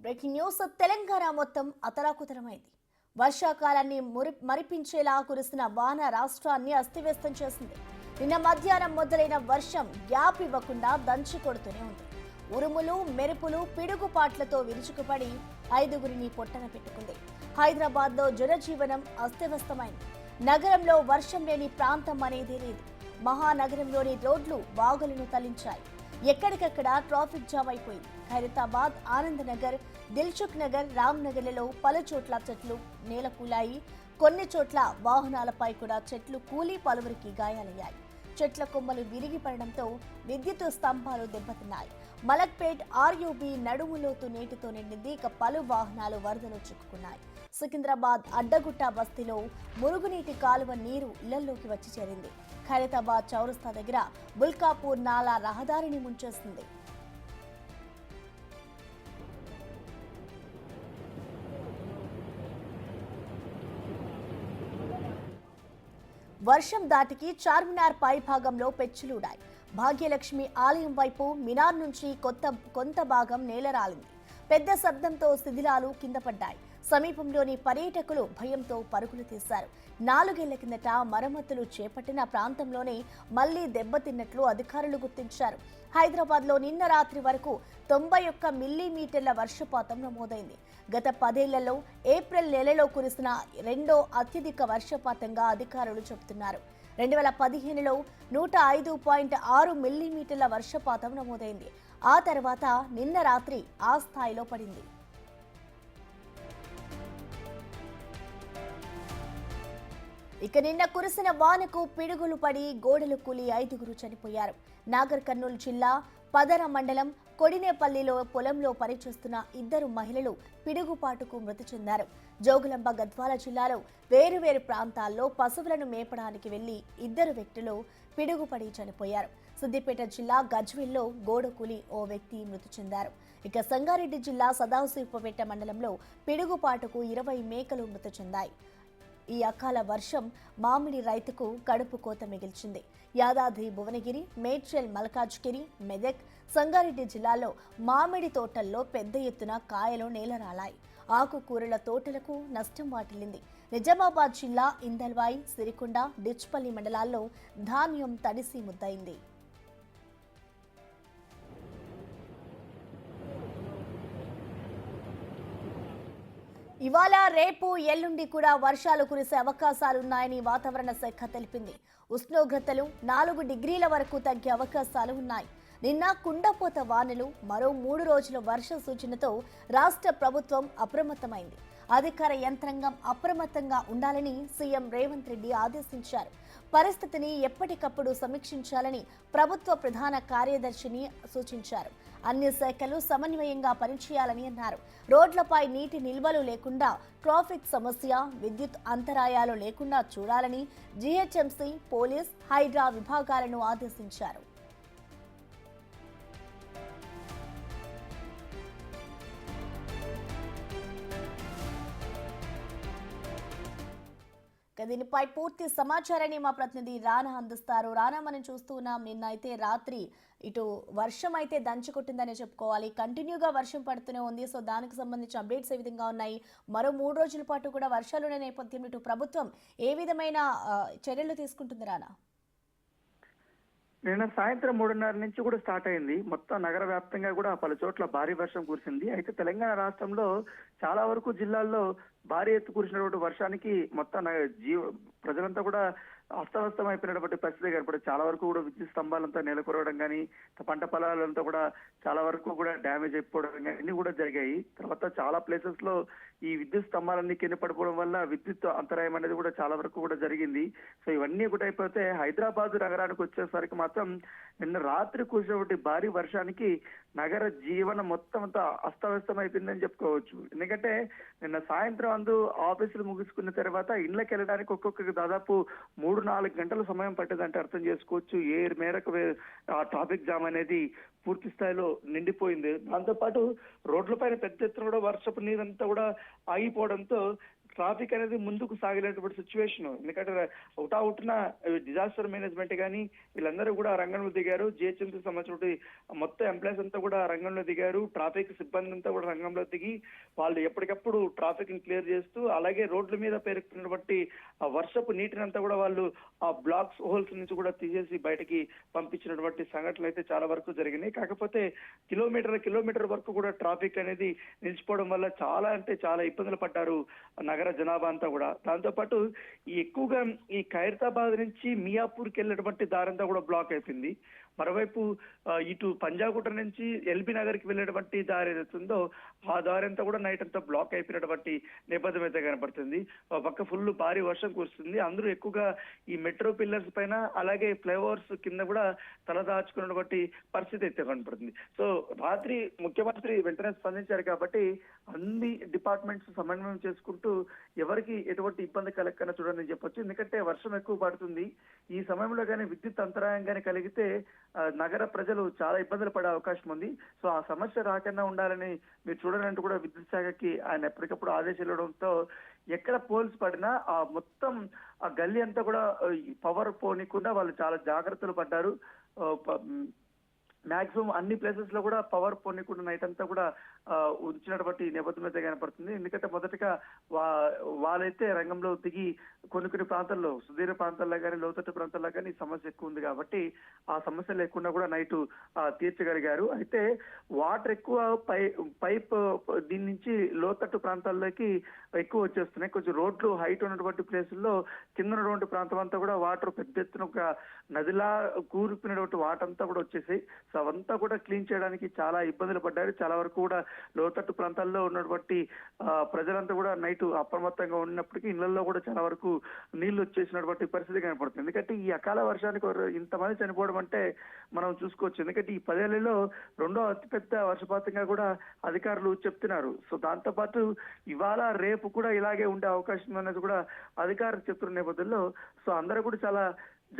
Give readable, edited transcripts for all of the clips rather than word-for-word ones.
Breaking news Telangana మొత్తం అతలాకుతలమైంది. వర్షాకాలాన్ని మరిపించేలా కురిసిన వాన రాష్ట్రాన్ని అస్తవ్యస్తం చేసింది. నిన్న మధ్యాహ్నం మొదలైన వర్షం గ్యాప్ ఇవ్వకుండా దంచి కొడుతూనే ఉంది. ఉరుములు, మెరుపులు, పిడుగుపాట్లతో విరుచుకుపడి ఐదుగురిని పొట్టన పెట్టుకుంది. హైదరాబాద్లో జనజీవనం అస్తవ్యస్తమైంది. నగరంలో వర్షం లేని ప్రాంతం అనేది లేదు. మహానగరంలోని రోడ్లు వాగులను తలించాయి. ఎక్కడికక్కడ ట్రాఫిక్ జామ్ అయిపోయింది. ఖైరతాబాద్, ఆనంద్ నగర్, దిల్సుఖ్ నగర్, రామ్ నగర్లలో పలు చోట్ల చెట్లు నేలకూలాయి. కొన్ని చోట్ల వాహనాలపై కూడా చెట్లు కూలి పలువురికి గాయాలయ్యాయి. చెట్ల కొమ్మలు విరిగి పడడంతో విద్యుత్ స్తంభాలు దెబ్బతిన్నాయి. మలక్పేట్ ఆర్యూబీ నడుములోతు నీటితో నిండింది. ఇక పలు వాహనాలు వరదలో చిక్కుకున్నాయి. సికింద్రాబాద్ అడ్డగుట్ట బస్తీలో మురుగునీటి కాలువ నీరు ఇళ్లలోకి వచ్చి చేరింది. ఖైరతాబాద్ చౌరస్తా దగ్గర బుల్కాపూర్ నాలా రహదారిని ముంచేస్తుంది. వర్షం దాటికి చార్మినార్ పై భాగంలో పెచ్చులుడాయి. భాగ్యలక్ష్మి ఆలయం వైపు మినార్ నుంచి కొంత భాగం నేలరాలింది. పెద్ద శబ్దంతో శిథిలాలు కింద పడ్డాయి. సమీపంలోని పర్యాటకులు భయంతో పరుగులు తీశారు. 4 ఏళ్ల కిందట మరమ్మతులు చేపట్టిన ప్రాంతంలోనే మళ్లీ దెబ్బతిన్నట్లు అధికారులు గుర్తించారు. హైదరాబాద్లో నిన్న రాత్రి వరకు 91 మిల్లీమీటర్ల వర్షపాతం నమోదైంది. గత 10 ఏళ్లలో ఏప్రిల్ నెలలో కురిసిన రెండో అత్యధిక వర్షపాతంగా అధికారులు చెబుతున్నారు. 2015లో 105.6 మిల్లీమీటర్ల వర్షపాతం నమోదైంది. ఆ తర్వాత నిన్న రాత్రి ఆ స్థాయిలో పడింది. ఇక నిన్న కురిసిన వానకు పిడుగులు పడి గోడలు కూలి 5గురు చనిపోయారు. నాగర్ కర్నూలు జిల్లా పదర మండలం కొడినేపల్లిలో పొలంలో పనిచేస్తున్న 2 మహిళలు పిడుగుపాటుకు మృతి చెందారు. జోగులాంబ గద్వాల జిల్లాలో వేరువేరు ప్రాంతాల్లో పశువులను మేపడానికి వెళ్లి 2 వ్యక్తులు పిడుగుపడి చనిపోయారు. సిద్దిపేట జిల్లా గజ్వేల్లో గోడకూలి ఓ వ్యక్తి మృతి చెందారు. ఇక సంగారెడ్డి జిల్లా సదాశివపేట మండలంలో పిడుగుపాటుకు 20 మేకలు మృతి చెందాయి. ఈ అకాల వర్షం మామిడి రైతుకు కడుపు కోత మిగిల్చింది. యాదాద్రి భువనగిరి, మేడ్చల్, మల్కాజ్గిరి, మెదక్, సంగారెడ్డి జిల్లాలో మామిడి తోటల్లో పెద్ద ఎత్తున కాయలు నేలరాలాయి. ఆకుకూరల తోటలకు నష్టం వాటిల్లింది. నిజామాబాద్ జిల్లా ఇందల్వాయి, సిరికొండ, డిచ్పల్లి మండలాల్లో ధాన్యం తడిసి ముద్దయింది. ఇవాళ, రేపు, ఎల్లుండి కూడా వర్షాలు కురిసే అవకాశాలున్నాయని వాతావరణ శాఖ తెలిపింది. ఉష్ణోగ్రతలు 4 డిగ్రీల వరకు తగ్గే అవకాశాలు ఉన్నాయి. నిన్న కుండపోత వానలు, మరో 3 రోజుల వర్ష సూచనతో రాష్ట్ర ప్రభుత్వం అప్రమత్తమైంది. అధికార యంత్రాంగం అప్రమత్తంగా ఉండాలని సీఎం రేవంత్ రెడ్డి ఆదేశించారు. పరిస్థితిని ఎప్పటికప్పుడు సమీక్షించాలని ప్రభుత్వ ప్రధాన కార్యదర్శిని సూచించారు. అన్ని శాఖలు సమన్వయంగా పనిచేయాలని అన్నారు. రోడ్లపై నీటి నిల్వలు లేకుండా, ట్రాఫిక్ సమస్య, విద్యుత్ అంతరాయాలు లేకుండా చూడాలని జీహెచ్ఎంసీ, పోలీస్, హైడ్రా విభాగాలను ఆదేశించారు. దీనిపై పూర్తి సమాచారాన్ని మా ప్రతినిధి రానా అందిస్తారు. రానా, మనం చూస్తూ ఉన్నాం, నిన్న అయితే రాత్రి ఇటు వర్షం అయితే దంచి కొట్టిందనే చెప్పుకోవాలి. కంటిన్యూగా వర్షం పడుతూనే ఉంది. సో దానికి సంబంధించిన అప్డేట్స్ ఏ విధంగా ఉన్నాయి? మరో 3 రోజుల పాటు కూడా వర్షాలున్న నేపథ్యంలో ఇటు ప్రభుత్వం ఏ విధమైన చర్యలు తీసుకుంటుంది రానా? నిన్న సాయంత్రం 3:30 నుంచి కూడా స్టార్ట్ అయింది. మొత్తం నగర వ్యాప్తంగా కూడా పలు చోట్ల భారీ వర్షం కురిసింది. అయితే తెలంగాణ రాష్ట్రంలో చాలా వరకు జిల్లాల్లో భారీ ఎత్తు కురిసినటువంటి వర్షానికి మొత్తం ప్రజలంతా కూడా అస్తవ్యస్తం అయిపోయినటువంటి పరిస్థితి కనపడింది. చాలా వరకు కూడా విద్యుత్ స్తంభాలంతా నెలకొరవడం కానీ, పంట పొలాలంతా కూడా చాలా వరకు కూడా డ్యామేజ్ అయిపోవడం కానీ అన్ని కూడా జరిగాయి. తర్వాత చాలా ప్లేసెస్ లో ఈ విద్యుత్ స్తంభాలన్నీ కింద పడిపోవడం వల్ల విద్యుత్ అంతరాయం అనేది కూడా చాలా వరకు కూడా జరిగింది. సో ఇవన్నీ కూడా అయిపోతే హైదరాబాద్ నగరానికి వచ్చేసరికి మాత్రం నిన్న రాత్రి కురిసినటువంటి భారీ వర్షానికి నగర జీవనం మొత్తం అంతా అస్తవ్యస్తం అయిపోయిందని చెప్పుకోవచ్చు. ఎందుకంటే నిన్న సాయంత్రం ఆఫీసులు ముగించుకున్న తర్వాత ఇళ్లకు వెళ్ళడానికి ఒక్కొక్క దాదాపు 3-4 గంటల సమయం పట్టేదంటే అర్థం చేసుకోవచ్చు ఏ మేరకు ఆ ట్రాఫిక్ జామ్ అనేది పూర్తి స్థాయిలో నిండిపోయింది. దాంతోపాటు రోడ్లపైన పెద్ద ఎత్తున కూడా వర్షపు నీరంతా కూడా ఆగిపోవడంతో ట్రాఫిక్ అనేది ముందుకు సాగినటువంటి సిచ్యువేషన్. ఎందుకంటే ఒకటా డిజాస్టర్ మేనేజ్మెంట్ కానీ వీళ్ళందరూ కూడా రంగంలో దిగారు. జిహెచ్ఎంసీ సంబంధించిన మొత్తం ఎంప్లాయీస్ అంతా కూడా రంగంలో దిగారు. ట్రాఫిక్ సిబ్బంది అంతా కూడా రంగంలో దిగి వాళ్ళు ఎప్పటికప్పుడు ట్రాఫిక్ ని క్లియర్ చేస్తూ, అలాగే రోడ్ల మీద పేరుకున్నటువంటి ఆ వర్షపు నీటిని అంతా కూడా వాళ్ళు ఆ బ్లాక్స్ హోల్స్ నుంచి కూడా తీసేసి బయటకి పంపించినటువంటి సంఘటనలు అయితే చాలా వరకు జరిగినాయి. కాకపోతే కిలోమీటర్ వరకు కూడా ట్రాఫిక్ అనేది నిలిచిపోవడం వల్ల చాలా అంటే చాలా ఇబ్బందులు పడ్డారు నగర జనాభా అంతా కూడా. దాంతో పాటు ఎక్కువగా ఈ ఖైరతాబాద్ నుంచి మియాపూర్కి వెళ్ళేటువంటి దారంతా కూడా బ్లాక్ అయిపోయింది. మరోవైపు ఇటు పంజాగుట్ట నుంచి ఎల్బీ నగర్ కి వెళ్ళేటువంటి దారి ఏదైతుందో ఆ దారి అంతా కూడా నైట్ అంతా బ్లాక్ అయిపోయినటువంటి నేపథ్యం అయితే కనపడుతుంది. ఒక పక్క ఫుల్ భారీ వర్షం కురుస్తుంది. అందరూ ఎక్కువగా ఈ మెట్రో పిల్లర్స్ పైన అలాగే ఫ్లైఓవర్స్ కింద కూడా తలదాచుకున్నటువంటి పరిస్థితి అయితే కనపడుతుంది. సో రాత్రి ముఖ్యమంత్రి వెంటనే స్పందించారు కాబట్టి అన్ని డిపార్ట్మెంట్స్ సమన్వయం చేసుకుంటూ ఎవరికి ఎటువంటి ఇబ్బంది కలగకుండా చూడని చెప్పొచ్చు. ఎందుకంటే వర్షం ఎక్కువ పడుతుంది. ఈ సమయంలో కానీ విద్యుత్ అంతరాయం కానీ కలిగితే నగర ప్రజలు చాలా ఇబ్బందులు పడే అవకాశం ఉంది. సో ఆ సమస్య రాకుండా ఉండాలని మీరు చూడాలంటూ కూడా విద్యుత్ శాఖకి ఆయన ఎప్పటికప్పుడు ఆదేశాలు ఇవ్వడంతో ఎక్కడ పోల్స్ పడినా ఆ మొత్తం ఆ గల్లీ అంతా కూడా పవర్ పోనీకుండా వాళ్ళు చాలా జాగ్రత్తలు పడ్డారు. మాక్సిమం అన్ని ప్లేసెస్ లో కూడా పవర్ పోనీకుండా నైట్ అంతా కూడా ఉంచినటువంటి నేపథ్యం అయితే కనపడుతుంది. ఎందుకంటే మొదటగా వాళ్ళైతే రంగంలో దిగి కొన్ని ప్రాంతాల్లో సుదీర్ఘ ప్రాంతాల్లో కానీ లోతట్టు ప్రాంతాల్లో కానీ సమస్య ఎక్కువ ఉంది కాబట్టి ఆ సమస్య లేకుండా కూడా నైట్ తీర్చగలిగారు. అయితే వాటర్ ఎక్కువ పైప్ దీని నుంచి లోతట్టు ప్రాంతాల్లోకి ఎక్కువ వచ్చేస్తున్నాయి. కొంచెం రోడ్లు హైట్ ఉన్నటువంటి ప్లేసుల్లో కింద ఉన్నటువంటి ప్రాంతం అంతా కూడా వాటర్ పెద్ద ఎత్తున ఒక నదిలా కూరుకునేటువంటి వాటర్ అంతా కూడా వచ్చేసాయి. సో అవంతా కూడా క్లీన్ చేయడానికి చాలా ఇబ్బందులు పడ్డారు. చాలా వరకు కూడా లోతట్టు ప్రాంతాల్లో ఉన్నటువంటి ప్రజలంతా కూడా నైట్ అప్రమత్తంగా ఉన్నప్పటికీ ఇళ్లలో కూడా చాలా వరకు నీళ్లు వచ్చేసినటువంటి పరిస్థితి కనపడుతుంది. ఎందుకంటే ఈ అకాల వర్షానికి ఇంతమంది చనిపోవడం అంటే మనం చూసుకోవచ్చు. ఎందుకంటే ఈ 10 ఏళ్లలో రెండో అతిపెద్ద వర్షపాతంగా కూడా అధికారులు చెప్తున్నారు. సో దాంతో పాటు ఇవాళ రేపు కూడా ఇలాగే ఉండే అవకాశం అనేది కూడా అధికారులు చెప్తున్న నేపథ్యంలో సో అందరూ కూడా చాలా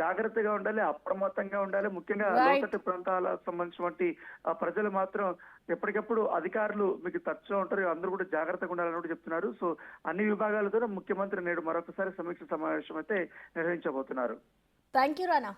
జాగ్రత్తగా ఉండాలి, అప్రమత్తంగా ఉండాలి. ముఖ్యంగా లోతట్టు ప్రాంతాలకు సంబంధించినటువంటి ప్రజలు మాత్రం ఎప్పటికప్పుడు అధికారులు మీకు టచ్లో ఉంటారు, అందరూ కూడా జాగ్రత్తగా ఉండాలని చెప్తున్నారు. సో అన్ని విభాగాలతో ముఖ్యమంత్రి నేడు మరొకసారి సమీక్ష సమావేశం అయితే నిర్వహించబోతున్నారు. Thank you Rana.